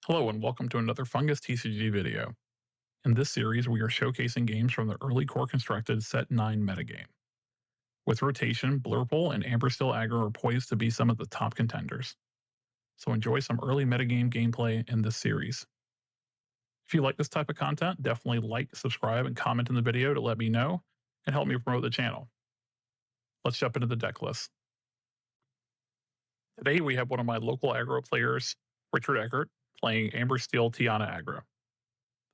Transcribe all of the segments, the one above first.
Hello and welcome to another Fungus TCG video. In this series, we are showcasing games from the early core constructed Set 9 metagame. With rotation, Blurple and Amber Steel Aggro are poised to be some of the top contenders. So enjoy some early metagame gameplay in this series. If you like this type of content, definitely like, subscribe, and comment in the video to let me know and help me promote the channel. Let's jump into the deck list. Today we have one of my local aggro players, Richard Eckert, playing Amber Steel Tiana Aggro.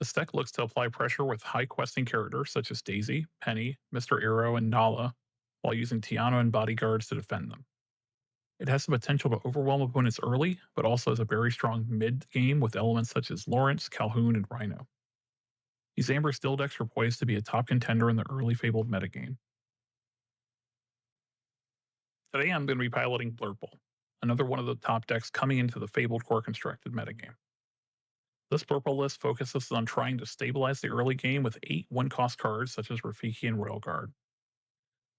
This deck looks to apply pressure with high questing characters such as Daisy, Penny, Mr. Arrow, and Nala, while using Tiana and bodyguards to defend them. It has the potential to overwhelm opponents early, but also has a very strong mid game with elements such as Lawrence, Calhoun, and Rhino. These Amber Steel decks are poised to be a top contender in the early Fabled metagame. Today I'm going to be piloting Blurple, another one of the top decks coming into the Fabled Core Constructed metagame. This purple list focuses on trying to stabilize the early game with 8 one-cost cards such as Rafiki and Royal Guard.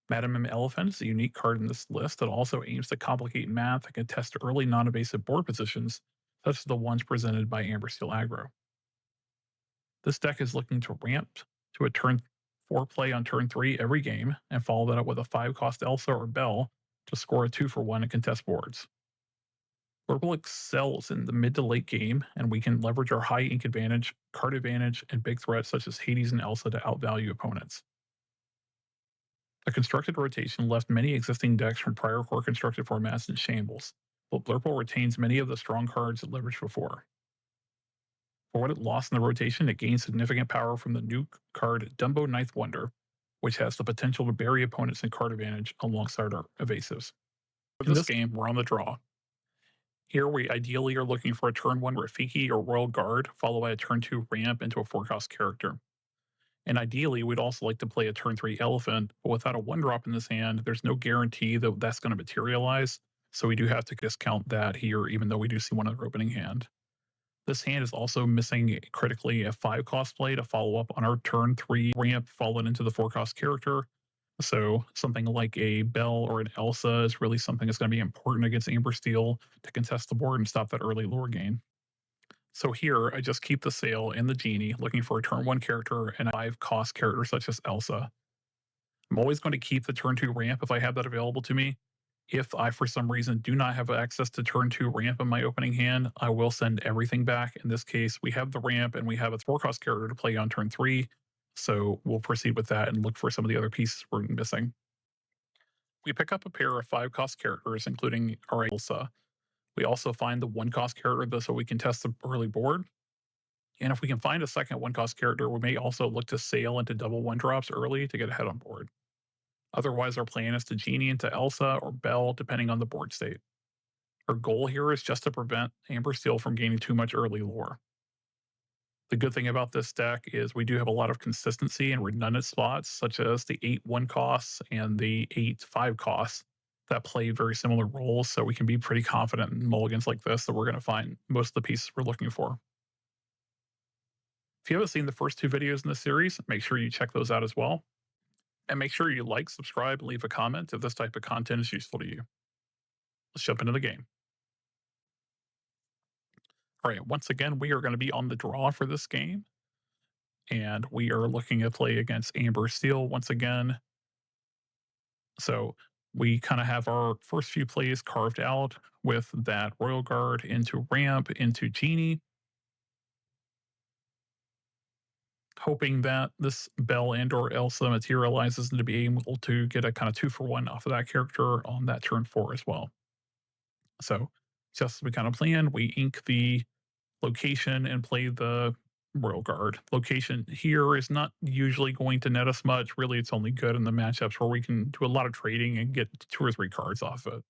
Madam M Elephant is a unique card in this list that also aims to complicate math and contest early non-evasive board positions, such as the ones presented by Amber Steel Aggro. This deck is looking to ramp to a turn 4 play on turn 3 every game and follow that up with a 5-cost Elsa or Bell to score a 2-for-1 and contest boards. Purple excels in the mid to late game, and we can leverage our high ink advantage, card advantage, and big threats such as Hades and Elsa to outvalue opponents. The constructed rotation left many existing decks from prior core constructed formats in shambles, but Blurple retains many of the strong cards it leveraged before. For what it lost in the rotation, it gained significant power from the new card Dumbo Ninth Wonder, which has the potential to bury opponents in card advantage alongside our evasives. For this game, we're on the draw. Here, we ideally are looking for a turn 1 Rafiki or Royal Guard, followed by a turn 2 ramp into a 4-cost character. And ideally, we'd also like to play a turn 3 Elephant, but without a 1-drop in this hand, there's no guarantee that that's going to materialize, so we do have to discount that here, even though we do see one in our opening hand. This hand is also missing critically a 5-cost play to follow up on our turn 3 ramp fallen into the 4-cost character. So something like a Bell or an Elsa is really something that's going to be important against Amber Steel to contest the board and stop that early lore gain. So here, I just keep the Sail and the Genie, looking for a turn 1 character and a 5-cost character such as Elsa. I'm always going to keep the turn 2 ramp if I have that available to me. If I, for some reason, do not have access to turn 2 ramp in my opening hand, I will send everything back. In this case, we have the ramp and we have a 4-cost character to play on turn 3. So we'll proceed with that and look for some of the other pieces we're missing. We pick up a pair of 5-cost characters, including our Elsa. We also find the 1-cost character so we can test the early board. And if we can find a second 1-cost character, we may also look to sail into double 1-drops early to get ahead on board. Otherwise, our plan is to Genie into Elsa or Bell, depending on the board state. Our goal here is just to prevent Amber Steel from gaining too much early lore. The good thing about this deck is we do have a lot of consistency and redundant spots, such as the 8 1-costs and the 8 5-costs that play very similar roles, so we can be pretty confident in mulligans like this that we're going to find most of the pieces we're looking for. If you haven't seen the first 2 videos in this series, make sure you check those out as well. And make sure you like, subscribe, and leave a comment if this type of content is useful to you. Let's jump into the game. All right, once again, we are going to be on the draw for this game. And we are looking to play against Amber Steel once again. So we kind of have our first few plays carved out with that Royal Guard into ramp, into Genie. Hoping that this Belle and or Elsa materializes and to be able to get a kind of 2-for-1 off of that character on that turn 4 as well. So just as we kind of planned, we ink the location and play the Royal Guard. Location here is not usually going to net us much. Really, it's only good in the matchups where we can do a lot of trading and get 2 or 3 cards off it.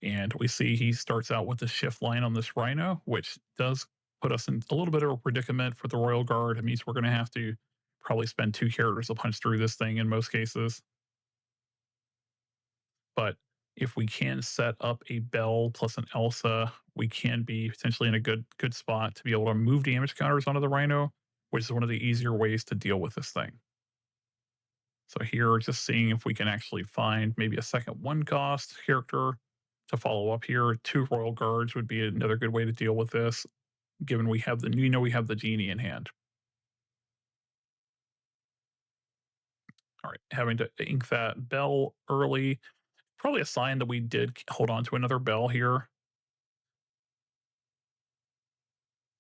And we see he starts out with the shift line on this Rhino, which does put us in a little bit of a predicament for the Royal Guard. It means we're going to have to probably spend 2 characters to punch through this thing in most cases. But if we can set up a Bell plus an Elsa, we can be potentially in a good spot to be able to move damage counters onto the Rhino, which is one of the easier ways to deal with this thing. So here, just seeing if we can actually find maybe a second 1-cost character to follow up here. 2 Royal Guards would be another good way to deal with this, given we have we have the genie in hand. All right, having to ink that bell early, probably a sign that we did hold on to another bell here,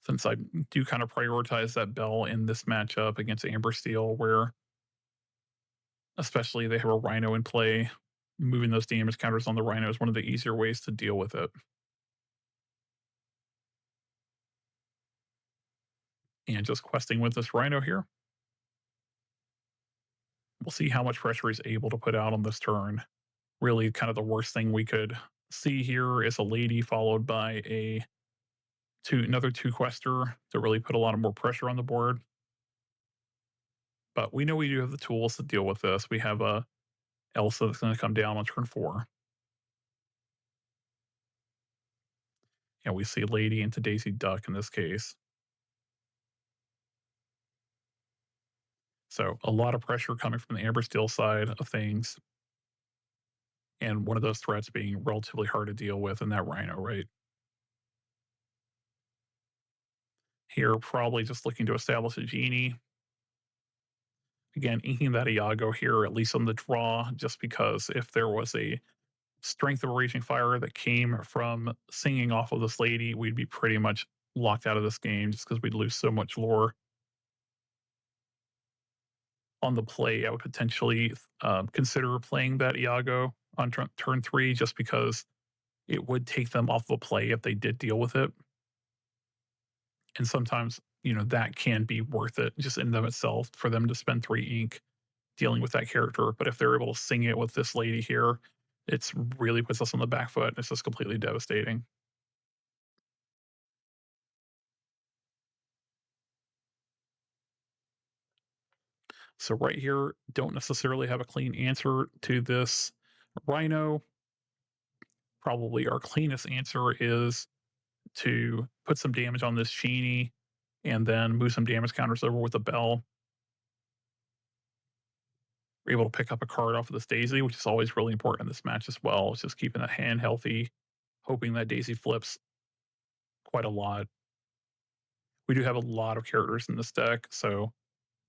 since I do kind of prioritize that bell in this matchup against Amber Steel, where especially they have a Rhino in play. Moving those damage counters on the Rhino is one of the easier ways to deal with it. And just questing with this Rhino here. We'll see how much pressure he's able to put out on this turn. Really, kind of the worst thing we could see here is a lady followed by another 2-quester to really put a lot of more pressure on the board. But we know we do have the tools to deal with this. We have a Elsa that's going to come down on turn 4. And we see Lady into Daisy Duck in this case. So a lot of pressure coming from the Amber Steel side of things. And one of those threats being relatively hard to deal with in that Rhino, right? Here, probably just looking to establish a genie. Again, inking that Iago here, at least on the draw, just because if there was a strength of a Raging Fire that came from singing off of this lady, we'd be pretty much locked out of this game just because we'd lose so much lore. On the play, I would potentially consider playing that Iago on turn 3 just because it would take them off the play if they did deal with it. And sometimes, that can be worth it just in and of itself for them to spend 3 ink dealing with that character. But if they're able to sing it with this lady here, it's really puts us on the back foot. It's just completely devastating. So right here, don't necessarily have a clean answer to this Rhino. Probably our cleanest answer is to put some damage on this Genie and then move some damage counters over with a Bell. We're able to pick up a card off of this Daisy, which is always really important in this match as well. It's just keeping that hand healthy, hoping that Daisy flips quite a lot. We do have a lot of characters in this deck, so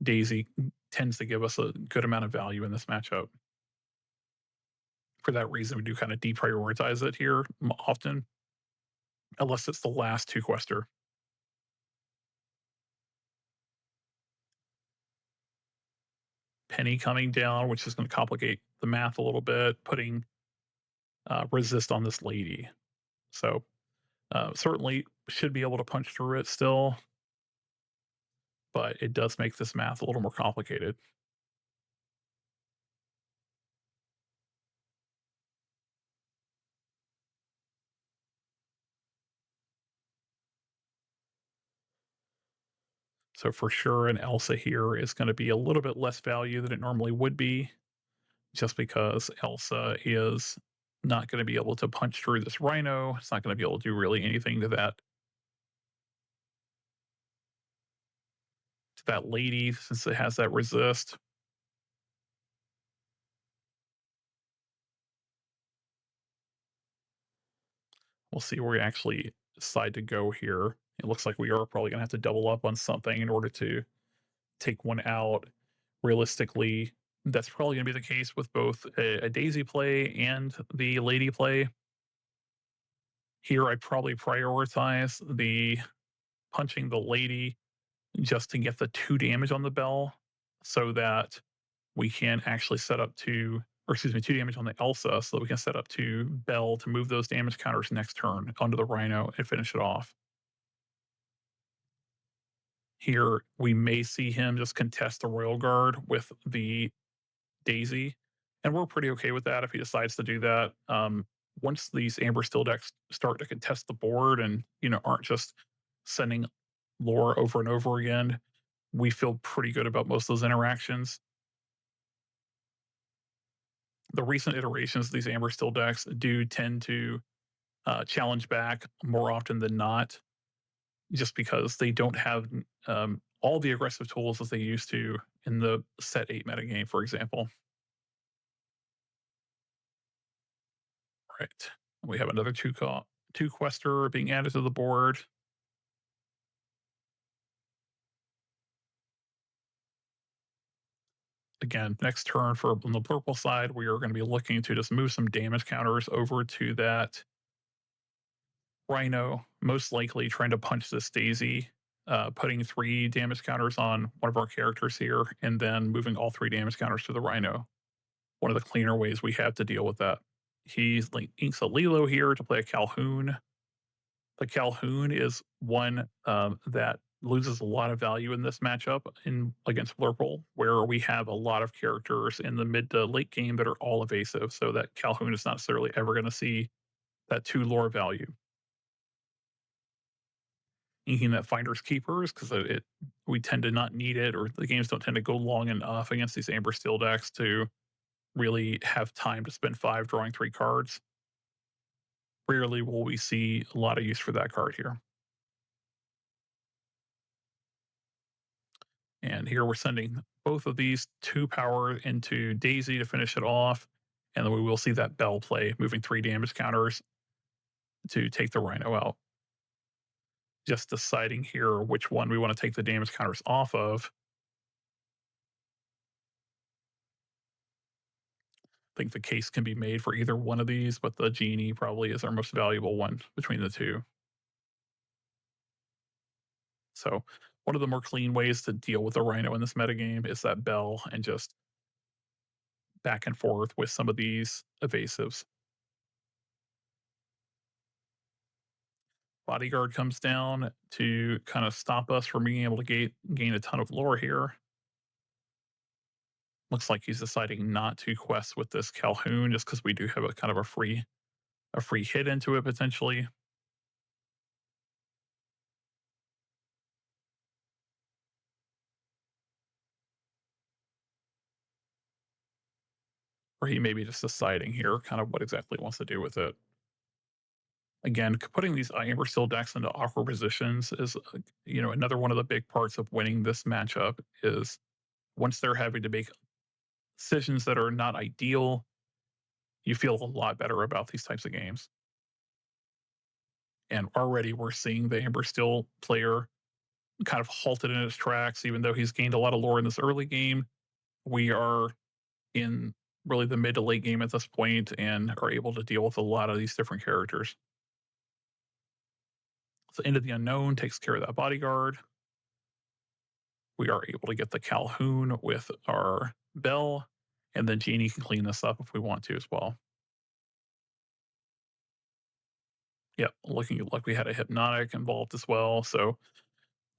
Daisy tends to give us a good amount of value in this matchup. For that reason, we do kind of deprioritize it here often, unless it's the last 2-quester. Penny coming down, which is going to complicate the math a little bit, putting resist on this lady. So certainly should be able to punch through it still, but it does make this math a little more complicated. So for sure, an Elsa here is going to be a little bit less value than it normally would be, just because Elsa is not going to be able to punch through this Rhino. It's not going to be able to do really anything to that lady since it has that resist. We'll see where we actually decide to go here. It looks like we are probably going to have to double up on something in order to take one out. Realistically, that's probably going to be the case with both a Daisy play and the Lady play. Here, I'd probably prioritize the punching the Lady just to get the 2 damage on the Bell so that we can actually set up to, or excuse me, 2 damage on the Elsa so that we can set up to Bell to move those damage counters next turn onto the Rhino and finish it off. Here, we may see him just contest the Royal Guard with the Daisy, and we're pretty okay with that if he decides to do that. Once these Amber Steel decks start to contest the board and aren't just sending lore over and over again, we feel pretty good about most of those interactions. The recent iterations of these Amber Steel decks do tend to challenge back more often than not, just because they don't have all the aggressive tools as they used to in the set 8 metagame, for example. Right. We have another two quester being added to the board. Again, next turn for on the purple side, we are going to be looking to just move some damage counters over to that Rhino, most likely trying to punch this Daisy, putting 3 damage counters on one of our characters here, and then moving all 3 damage counters to the Rhino. One of the cleaner ways we have to deal with that. He's inks a Lilo here to play a Calhoun. The Calhoun is one that loses a lot of value in this matchup in against Blurple, where we have a lot of characters in the mid to late game that are all evasive. So that Calhoun is not necessarily ever going to see that 2 lore value. Inking that Finders Keepers because it we tend to not need it, or the games don't tend to go long enough against these Amber Steel decks to really have time to spend 5 drawing 3 cards. Rarely will we see a lot of use for that card here. And here we're sending both of these 2 power into Daisy to finish it off. And then we will see that Bell play, moving 3 damage counters to take the Rhino out. Just deciding here which one we want to take the damage counters off of. I think the case can be made for either one of these, but the Genie probably is our most valuable one between the two. So one of the more clean ways to deal with the Rhino in this metagame is that Bell and just back and forth with some of these evasives. Bodyguard comes down to kind of stop us from being able to gain a ton of lore here. Looks like he's deciding not to quest with this Calhoun just because we do have a kind of a free hit into it potentially. Or he may be just deciding here kind of what exactly he wants to do with it. Again, putting these Amber Steel decks into awkward positions is, another one of the big parts of winning this matchup is once they're having to make decisions that are not ideal, you feel a lot better about these types of games. And already we're seeing the Amber Steel player kind of halted in his tracks, even though he's gained a lot of lore in this early game. We are in really the mid to late game at this point and are able to deal with a lot of these different characters. So Into the Unknown takes care of that bodyguard. We are able to get the Calhoun with our Bell, and then Genie can clean this up if we want to as well. Yep, looking like we had a Hypnotic involved as well. So,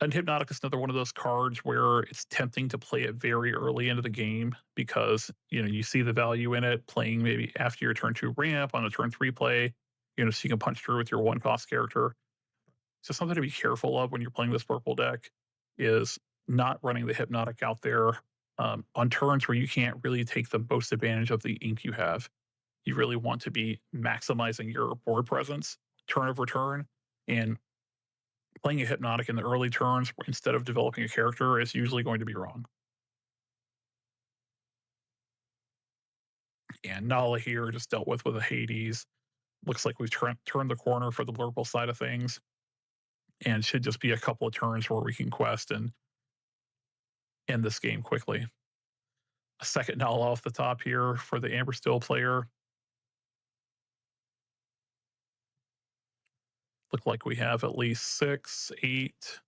and Hypnotic is another one of those cards where it's tempting to play it very early into the game because you see the value in it playing maybe after your turn 2 ramp on a turn 3 play. So you can punch through with your 1 cost character. So something to be careful of when you're playing this purple deck is not running the Hypnotic out there on turns where you can't really take the most advantage of the ink you have. You really want to be maximizing your board presence turn over turn, and playing a Hypnotic in the early turns instead of developing a character is usually going to be wrong. And Nala here just dealt with a Hades. Looks like we've turned the corner for the Blurple side of things, and should just be a couple of turns where we can quest and end this game quickly. A second Nala off the top here for the Amber Steel player. Look like we have at least 6, 8,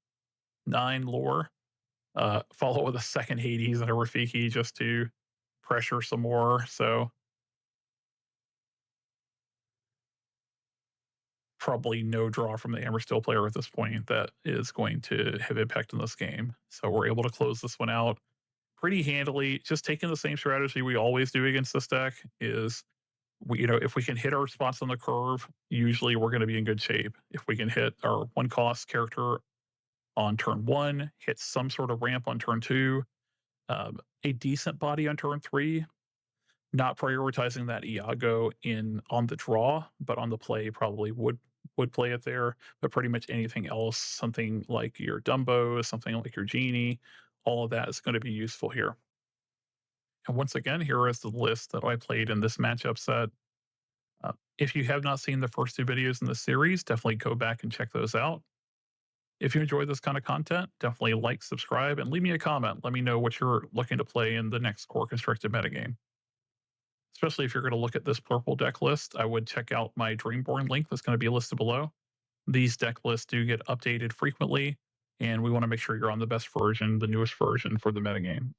9 lore. Follow with a second Hades and a Rafiki just to pressure some more. So probably no draw from the Amber Steel player at this point that is going to have impact on this game. So we're able to close this one out pretty handily. Just taking the same strategy we always do against this deck is if we can hit our spots on the curve, usually we're going to be in good shape. If we can hit our 1 cost character on turn 1, hit some sort of ramp on turn 2, a decent body on turn 3, not prioritizing that Iago in on the draw, but on the play probably would play it there. But pretty much anything else, something like your Dumbo, something like your Genie, all of that is going to be useful here. And once again, here is the list that I played in this matchup set. If you have not seen the first two videos in the series, definitely go back and check those out. If you enjoy this kind of content, definitely like, subscribe, and leave me a comment. Let me know what you're looking to play in the next core constructed metagame. Especially if you're going to look at this purple deck list, I would check out my Dreamborn link that's going to be listed below. These deck lists do get updated frequently, and we want to make sure you're on the best version, the newest version for the metagame.